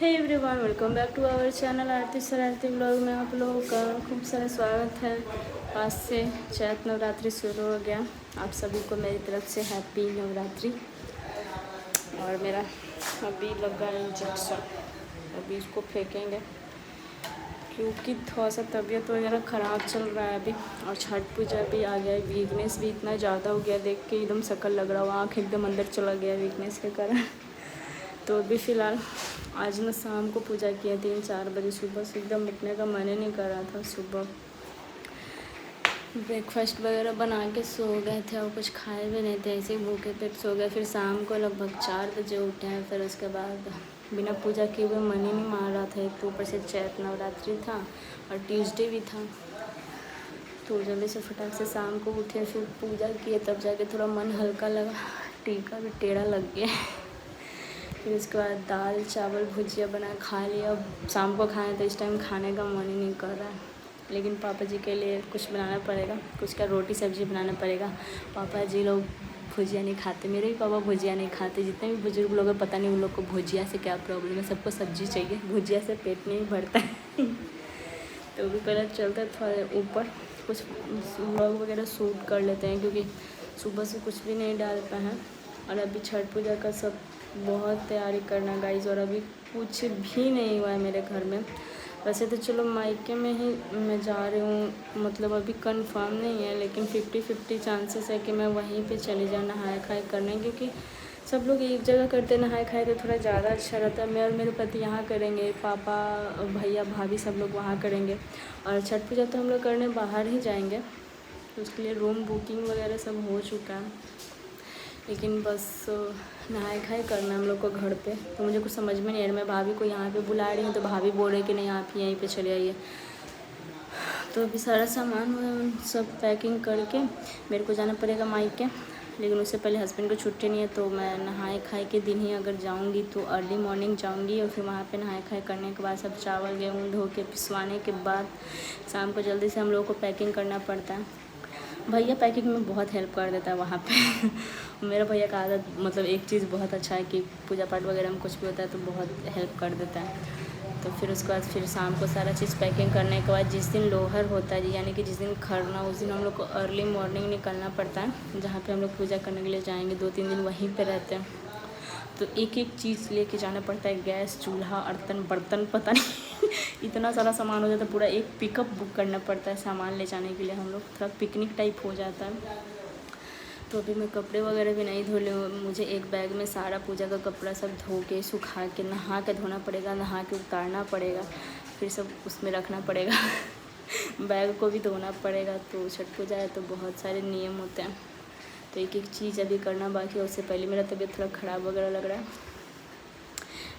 Hey everyone, welcome back to our channel Aarti Shararati blog में आप लोगों का खूब सारा स्वागत है। आज से चैत नवरात्रि शुरू हो गया। आप सभी को मेरी तरफ से हैप्पी नवरात्रि। और मेरा अभी लगा इंजेक्शन, अभी इसको फेंकेंगे क्योंकि थोड़ा सा तबीयत वगैरह ख़राब चल रहा है अभी। और छठ पूजा भी आ गया, वीकनेस भी इतना ज़्यादा हो गया, देख के एकदम शक्ल लग रहा हुआ, आँख एकदम अंदर चला गया वीकनेस के कारण। तो अभी फ़िलहाल आज ना शाम को पूजा किया 3-4 बजे। सुबह से एकदम उठने का मन ही नहीं कर रहा था। सुबह ब्रेकफास्ट वगैरह बना के सो गए थे और कुछ खाए भी नहीं थे, ऐसे ही भूखे पेट सो गए। फिर शाम को लगभग 4 बजे उठे हैं। फिर उसके बाद बिना पूजा किए हुए मन ही नहीं मार रहा था। एक तो ऊपर से चैत नवरात्रि था और ट्यूसडे भी था, तो जल्दी से फटाक से शाम को उठे, फिर पूजा किए, तब जाके थोड़ा मन हल्का लगा। टीका भी टेढ़ा लग गया। फिर उसके बाद दाल चावल भुजिया बना खा लिया। अब शाम को खाएं तो इस टाइम खाने का मन ही नहीं कर रहा है, लेकिन पापा जी के लिए कुछ बनाना पड़ेगा, कुछ का रोटी सब्जी बनाना पड़ेगा। पापा जी लोग भुजिया नहीं खाते, मेरे भी पापा भुजिया नहीं खाते। जितने भी बुजुर्ग लोग हैं, पता नहीं उन लोग को भुजिया से क्या प्रॉब्लम है, सबको सब्जी चाहिए, भुजिया से पेट नहीं भरता है। तो भी पहले चलते थोड़ा ऊपर, कुछ व्लॉग वगैरह शूट कर लेते हैं क्योंकि सुबह से कुछ भी नहीं डाल पाए हैं। और अभी छठ पूजा का सब बहुत तैयारी करना गाइस, और अभी कुछ भी नहीं हुआ है मेरे घर में। वैसे तो चलो मायके में ही मैं जा रही हूँ, मतलब अभी कंफर्म नहीं है, लेकिन 50-50 चांसेस है कि मैं वहीं पे चली जाऊँ नहाए खाए करने, क्योंकि सब लोग एक जगह करते नहाए खाए तो थोड़ा ज़्यादा अच्छा रहता है। मैं और मेरे पति यहाँ करेंगे, पापा भैया भाभी सब लोग वहाँ करेंगे। और छठ पूजा तो हम लोग करने बाहर ही जाएंगे, तो उसके लिए रूम बुकिंग वगैरह सब हो चुका है, लेकिन बस नहाए खाए करना हम लोग को घर पे। तो मुझे कुछ समझ में नहीं आ रहा। मैं भाभी को यहाँ पे बुला रही हूँ तो भाभी बोल रही कि नहीं आप यहीं पे चले आइए। तो अभी सारा सामान सब पैकिंग करके मेरे को जाना पड़ेगा मायके, लेकिन उससे पहले हस्बैंड को छुट्टी नहीं है, तो मैं नहाए खाए के दिन ही अगर जाऊँगी तो अर्ली मॉर्निंग जाऊँगी। और फिर वहाँ पे नहाए खाए करने के बाद सब चावल गेहूँ धो के पिसवाने के बाद शाम को जल्दी से हम लोग को पैकिंग करना पड़ता है। भैया पैकिंग में बहुत हेल्प कर देता है वहाँ पे। मेरा भैया का आदत, मतलब एक चीज़ बहुत अच्छा है कि पूजा पाठ वगैरह में कुछ भी होता है तो बहुत हेल्प कर देता है। तो फिर उसके बाद फिर शाम को सारा चीज़ पैकिंग करने के बाद जिस दिन लोहर होता है, यानी कि जिस दिन खरना, उस दिन हम लोग को अर्ली मॉर्निंग निकलना पड़ता है, जहाँ पे हम लोग पूजा करने के लिए जाएंगे। 2-3 दिन वहीं पे रहते हैं, तो एक एक चीज़ लेके जाना पड़ता है, गैस चूल्हा अर्तन बर्तन, पता नहीं इतना सारा सामान हो जाता है। पूरा एक पिकअप बुक करना पड़ता है सामान ले जाने के लिए। हम लोग थोड़ा पिकनिक टाइप हो जाता है। तो अभी मैं कपड़े वगैरह भी नहीं धो ली हूँ। मुझे एक बैग में सारा पूजा का कपड़ा सब धो के सुखा के नहा के धोना पड़ेगा, नहा के उतारना पड़ेगा, फिर सब उसमें रखना पड़ेगा। बैग को भी धोना पड़ेगा। तो छठ पूजा है तो बहुत सारे नियम होते हैं, तो एक एक चीज़ अभी करना बाकी है। उससे पहले मेरा तबीयत थोड़ा ख़राब वगैरह लग रहा है।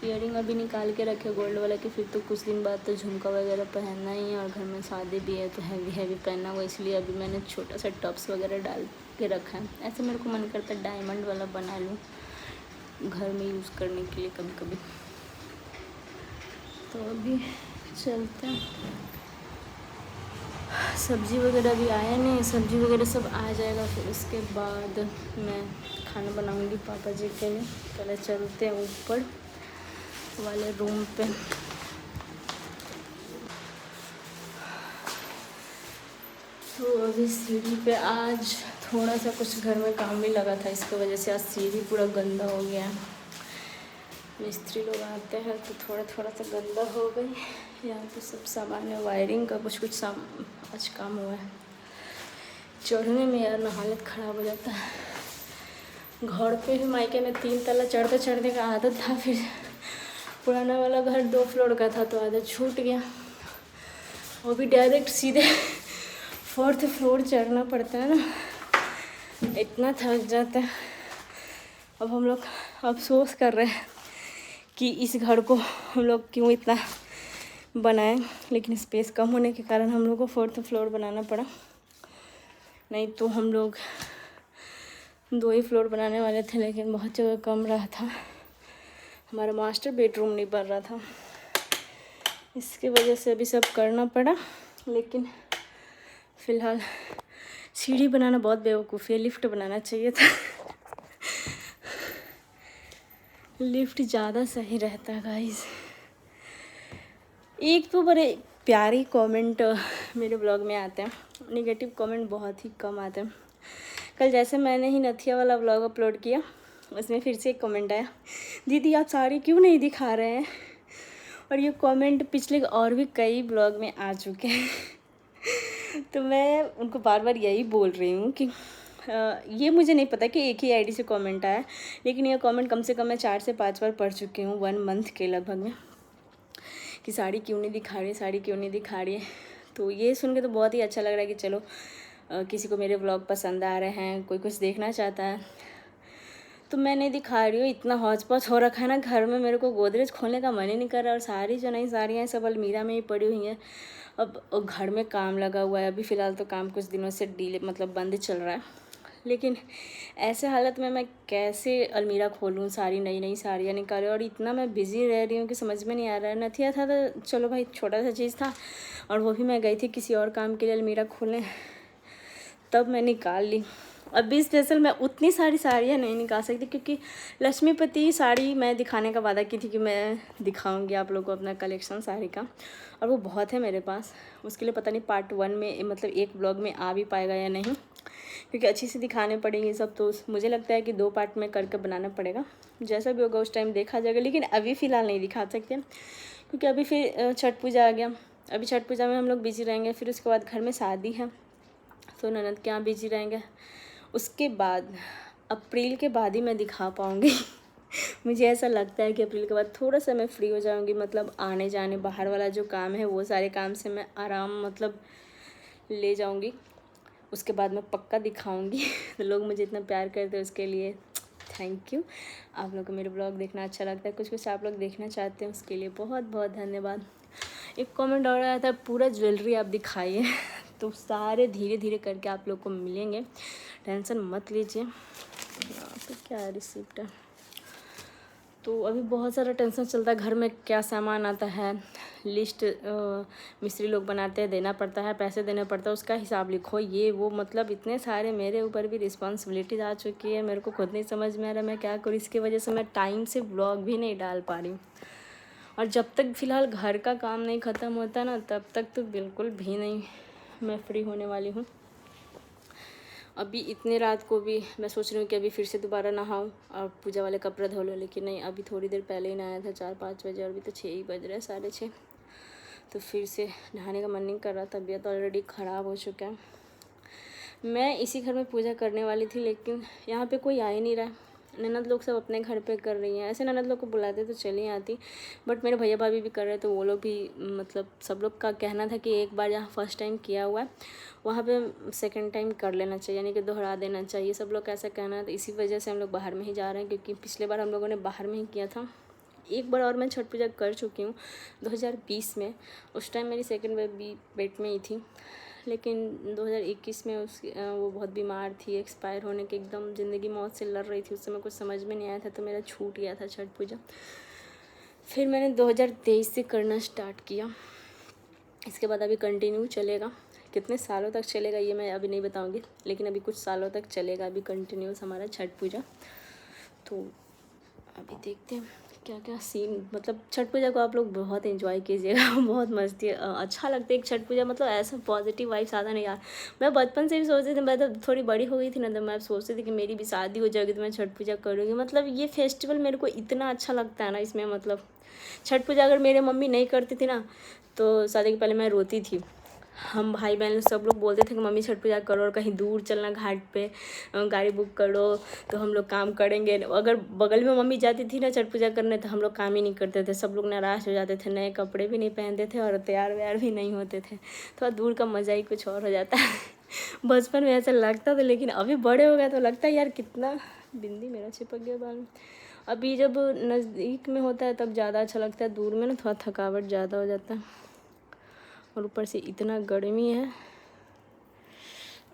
ईयरिंग अभी निकाल के रखे गोल्ड वाला के, फिर तो कुछ दिन बाद तो झुमका वगैरह पहनना ही है, और घर में शादी भी है तो हैवी हैवी पहनना हुआ, इसलिए अभी मैंने छोटा सा टॉप्स वगैरह डाल के रखा है। ऐसे मेरे को मन करता है डायमंड वाला बना लूँ घर में यूज़ करने के लिए कभी कभी। तो अभी चलते हैं। सब्ज़ी वगैरह भी आया नहीं, सब्ज़ी वगैरह सब आ जाएगा, फिर उसके बाद मैं खाना बनाऊंगी पापा जी के लिए। पहले चलते हैं ऊपर वाले रूम पे। तो अभी सीढ़ी पे आज थोड़ा सा कुछ घर में काम भी लगा था, इसकी वजह से आज सीढ़ी पूरा गंदा हो गया। मिस्त्री लोग आते हैं तो थोड़ा थोड़ा सा गंदा हो गई। यहाँ पे सब सामान है, वायरिंग का कुछ कुछ आज काम हुआ है। चढ़ने में यार ना हालत ख़राब हो जाता है। घर पे भी मायके में 3 तला चढ़ते चढ़ने का आदत था, फिर पुराना वाला घर 2 फ्लोर का था तो आदत छूट गया। वो भी डायरेक्ट सीधे 4th फ्लोर चढ़ना पड़ता है ना, इतना थक जाता है। अब हम लोग अफसोस कर रहे हैं कि इस घर को हम लोग क्यों इतना बनाए, लेकिन स्पेस कम होने के कारण हम लोग को 4th फ्लोर बनाना पड़ा। नहीं तो हम लोग 2 ही फ्लोर बनाने वाले थे, लेकिन बहुत जगह कम रहा था। हमारा मास्टर बेडरूम नहीं बन रहा था, इसकी वजह से अभी सब करना पड़ा। लेकिन फ़िलहाल सीढ़ी बनाना बहुत बेवकूफ़ी है, लिफ्ट बनाना चाहिए था। लिफ्ट ज़्यादा सही रहता है गाइस। एक तो बड़े प्यारे कमेंट मेरे ब्लॉग में आते हैं, नेगेटिव कमेंट बहुत ही कम आते हैं। कल जैसे मैंने ही नथिया वाला ब्लॉग अपलोड किया, उसमें फिर से एक कमेंट आया, दीदी आप साड़ी क्यों नहीं दिखा रहे हैं। और ये कमेंट पिछले और भी कई ब्लॉग में आ चुके हैं। तो मैं उनको बार बार यही बोल रही हूँ कि ये मुझे नहीं पता कि एक ही आईडी से कमेंट आया, लेकिन ये कमेंट कम से कम मैं 4 से 5 बार पढ़ चुकी हूँ 1 मंथ के लगभग में, कि साड़ी क्यों नहीं दिखा रही, साड़ी क्यों नहीं दिखा रही है। तो ये सुन के तो बहुत ही अच्छा लग रहा है कि चलो किसी को मेरे व्लॉग पसंद आ रहे हैं, कोई कुछ देखना चाहता है। तो मैं नहीं दिखा रही हूँ, इतना हौच पौच हो रखा है ना घर में, मेरे को गोदरेज खोलने का मन ही नहीं कर रहा। और सारी जो नई साड़ियाँ सब अलमीरा में ही पड़ी हुई हैं। अब घर में काम लगा हुआ है, अभी फ़िलहाल तो काम कुछ दिनों से डीले मतलब बंद चल रहा है, लेकिन ऐसे हालत में मैं कैसे अलमीरा खोलूँ, सारी नई नई साड़ियाँ निकालें। और इतना मैं बिज़ी रह रही हूँ कि समझ में नहीं आ रहा है। नथिया था तो चलो भाई छोटा सा चीज़ था, और वो भी मैं गई थी किसी और काम के लिए अलमीरा खोलने, तब मैं निकाल ली। अभी स्पेशल मैं उतनी सारी साड़ियाँ नहीं निकाल सकती, क्योंकि लक्ष्मीपति साड़ी मैं दिखाने का वादा की थी कि मैं दिखाऊंगी आप लोगों को अपना कलेक्शन साड़ी का, और वो बहुत है मेरे पास। उसके लिए पता नहीं पार्ट 1 में मतलब एक ब्लॉग में आ भी पाएगा या नहीं, क्योंकि अच्छी से दिखाने पड़ेंगे सब। तो मुझे लगता है कि 2 पार्ट में करके बनाना पड़ेगा, जैसा भी होगा उस टाइम देखा जाएगा। लेकिन अभी फ़िलहाल नहीं दिखा सकते, क्योंकि अभी फिर छठ पूजा आ गया। अभी छठ पूजा में हम लोग बिजी रहेंगे, फिर उसके बाद घर में शादी है, तो ननद के यहाँ बिजी रहेंगे। उसके बाद अप्रैल के बाद ही मैं दिखा पाऊँगी। मुझे ऐसा लगता है कि अप्रैल के बाद थोड़ा सा मैं फ्री हो जाऊँगी, मतलब आने जाने बाहर वाला जो काम है वो सारे काम से मैं आराम मतलब ले जाऊँगी। उसके बाद मैं पक्का दिखाऊँगी। तो लोग मुझे इतना प्यार करते हैं, उसके लिए थैंक यू। आप लोग को मेरे ब्लॉग देखना अच्छा लगता है, कुछ कुछ आप लोग देखना चाहते हैं, उसके लिए बहुत बहुत धन्यवाद। एक कमेंट और आया था, पूरा ज्वेलरी आप दिखाइए। तो सारे धीरे धीरे करके आप लोग को मिलेंगे, टेंशन मत लीजिए। यहाँ पे क्या है, रिसिप्ट है। तो अभी बहुत सारा टेंशन चलता है घर में, क्या सामान आता है, लिस्ट मिस्त्री लोग बनाते हैं, देना पड़ता है, पैसे देना पड़ता है, उसका हिसाब लिखो, ये वो, मतलब इतने सारे मेरे ऊपर भी रिस्पॉन्सिबिलिटीज आ चुकी है। मेरे को खुद नहीं समझ में आ रहा मैं क्या करूँ। इसकी वजह से मैं टाइम से ब्लॉग भी नहीं डाल पा रही हूँ। और जब तक फ़िलहाल घर का काम नहीं ख़त्म होता ना, तब तक तो बिल्कुल भी नहीं मैं फ्री होने वाली हूँ। अभी इतने रात को भी मैं सोच रही हूँ कि अभी फिर से दोबारा नहाऊँ और पूजा वाले कपड़े धो लूँ, लेकिन नहीं, अभी थोड़ी देर पहले ही नहाया था 4-5 बजे, और अभी तो 6 ही बज रहे हैं, 6:30। तो फिर से नहाने का मन नहीं कर रहा, तबीयत ऑलरेडी ख़राब हो चुका है। मैं इसी घर में पूजा करने वाली थी, लेकिन यहाँ पे कोई आ ही नहीं रहा है। ननद लोग सब अपने घर पे कर रही हैं, ऐसे ननद लोग को बुलाते तो चली आती, बट मेरे भैया भाभी भी कर रहे, तो वो लोग भी मतलब सब लोग का कहना था कि एक बार जहाँ फर्स्ट टाइम किया हुआ है वहाँ पे सेकंड टाइम कर लेना चाहिए, यानी कि दोहरा देना चाहिए, सब लोग का ऐसा कहना है। तो इसी वजह से हम लोग बाहर में ही जा रहे हैं, क्योंकि पिछले बार हम लोगों ने बाहर में ही किया था। एक बार और मैं छठ पूजा कर चुकी हूँ 2020 में, उस टाइम मेरी सेकंड बेबी पेट में ही थी। लेकिन 2021 में वो बहुत बीमार थी, एक्सपायर होने के एकदम ज़िंदगी मौत से लड़ रही थी, उस समय कुछ समझ में नहीं आया था, तो मेरा छूट गया था छठ पूजा। फिर मैंने 2023 से करना स्टार्ट किया। इसके बाद अभी कंटिन्यू चलेगा, कितने सालों तक चलेगा ये मैं अभी नहीं बताऊंगी, लेकिन अभी कुछ सालों तक चलेगा अभी कंटिन्यूस हमारा छठ पूजा। तो अभी देखते हैं क्या क्या सीन, मतलब छठ पूजा को आप लोग बहुत एंजॉय कीजिएगा। बहुत मस्ती अच्छा लगता है एक छठ पूजा, मतलब ऐसा पॉजिटिव वाइब्स आता नहीं यार। मैं बचपन से भी सोचती थी, मैं तो थोड़ी बड़ी हो गई थी ना, तो मैं सोचती थी कि मेरी भी शादी हो जाएगी तो मैं छठ पूजा करूँगी। मतलब ये फेस्टिवल मेरे को इतना अच्छा लगता है ना, इसमें मतलब छठ पूजा अगर मेरे मम्मी नहीं करती थी ना, तो शादी के पहले मैं रोती थी। हम भाई बहन सब लोग बोलते थे कि मम्मी छठ पूजा करो, और कहीं दूर चलना घाट पे, गाड़ी बुक करो तो हम लोग काम करेंगे। अगर बगल में मम्मी जाती थी ना छठ पूजा करने, तो हम लोग काम ही नहीं करते थे, सब लोग नाराज़ हो जाते थे, नए कपड़े भी नहीं पहनते थे और तैयार व्यार भी नहीं होते थे। थोड़ा दूर का मज़ा ही कुछ और हो जाता है। बचपन में ऐसा लगता था, लेकिन अभी बड़े हो गए तो लगता है यार कितना, बिंदी मेरा चिपक गया बाल में। अभी जब नज़दीक में होता है तब ज़्यादा अच्छा लगता है, दूर में ना थोड़ा थकावट ज़्यादा हो जाता है, और ऊपर से इतना गर्मी है।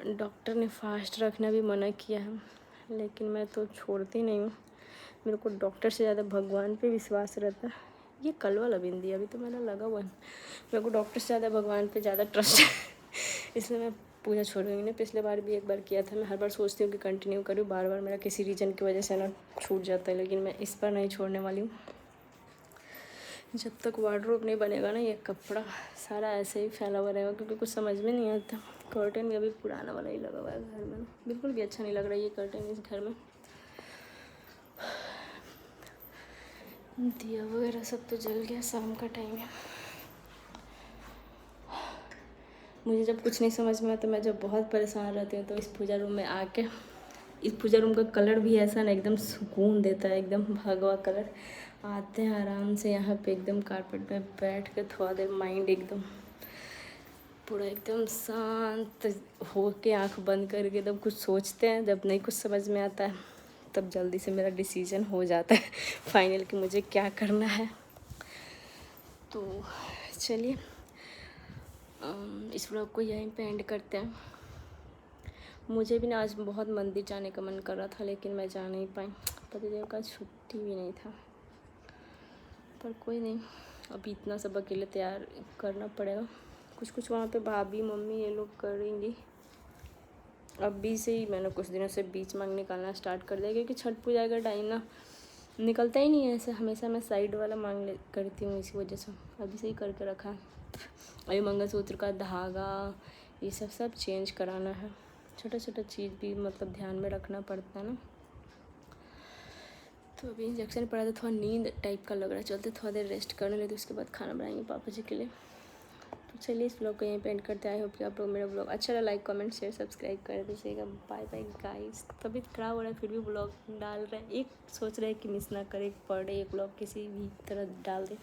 डॉक्टर ने फास्ट रखना भी मना किया है, लेकिन मैं तो छोड़ती नहीं हूँ। मेरे को डॉक्टर से ज़्यादा भगवान पे विश्वास रहता है। ये कल वाला बिंदी अभी तो मेरा लगा हुआ है। मेरे को डॉक्टर से ज़्यादा भगवान पे ज़्यादा ट्रस्ट है। इसलिए मैं पूजा छोड़ूंगी नहीं। पिछले बार भी एक बार किया था, मैं हर बार सोचती हूँ कि कंटिन्यू करूँ, बार बार मेरा किसी रीज़न की वजह से ना छूट जाता है, लेकिन मैं इस बार नहीं छोड़ने वाली हूँ। जब तक वार्डरोब नहीं बनेगा ना, ये कपड़ा सारा ऐसे ही फैला हुआ रहेगा, क्योंकि कुछ समझ में नहीं आता। कर्टन भी अभी पुराना वाला ही लगा हुआ है घर में, बिल्कुल भी अच्छा नहीं लग रहा है ये कर्टन इस घर में। दिया वगैरह सब तो जल गया, शाम का टाइम है। मुझे जब कुछ नहीं समझ में आता, मैं जब बहुत परेशान रहती हूँ, तो इस पूजा रूम में आके, इस पूजा रूम का कलर भी ऐसा ना एकदम सुकून देता है, एकदम भगवा कलर। आते हैं आराम से यहाँ पे एकदम कारपेट पे बैठ के थोड़ा देर माइंड एकदम पूरा एकदम शांत हो के आँख बंद करके एकदम कुछ सोचते हैं। जब नहीं कुछ समझ में आता है तब जल्दी से मेरा डिसीजन हो जाता है फाइनल कि मुझे क्या करना है। तो चलिए इस व्लॉग को यहीं पे एंड करते हैं। मुझे भी ना आज बहुत मंदिर जाने का मन कर रहा था, लेकिन मैं जा नहीं पाई, पतिदेव का छुट्टी भी नहीं था। पर कोई नहीं, अभी इतना सब अकेले तैयार करना पड़ेगा। कुछ कुछ वहाँ पे भाभी मम्मी ये लोग करेंगी। अभी से ही मैंने कुछ दिनों से बीच मांग निकालना स्टार्ट कर दिया, क्योंकि छठ पूजा का टाइम ना निकलता ही नहीं है ऐसे। हमेशा मैं साइड वाला मांग करती हूँ, इसी वजह से अभी से ही करके रखा है। अभी मंगलसूत्र का धागा ये सब चेंज कराना है। छोटा छोटा चीज़ भी मतलब ध्यान में रखना पड़ता है ना। तो अभी इंजेक्शन पड़ा था, थोड़ा नींद टाइप का लग रहा है, चलते थोड़ा देर रेस्ट करने लेते, उसके बाद खाना बनाएंगे पापा जी के लिए। तो चलिए इस ब्लॉग को यहीं पे एंड करते हैं। आई होप कि आप लोग मेरा ब्लॉग अच्छा लगा, लाइक कमेंट शेयर सब्सक्राइब कर दीजिएगा। Bye bye guys. तबीयत खराब हो रहा है फिर भी ब्लॉग डाल रहे हैं, एक सोच रहे हैं कि मिस ना करे, पर डे एक ब्लॉग किसी भी तरह डाल दे।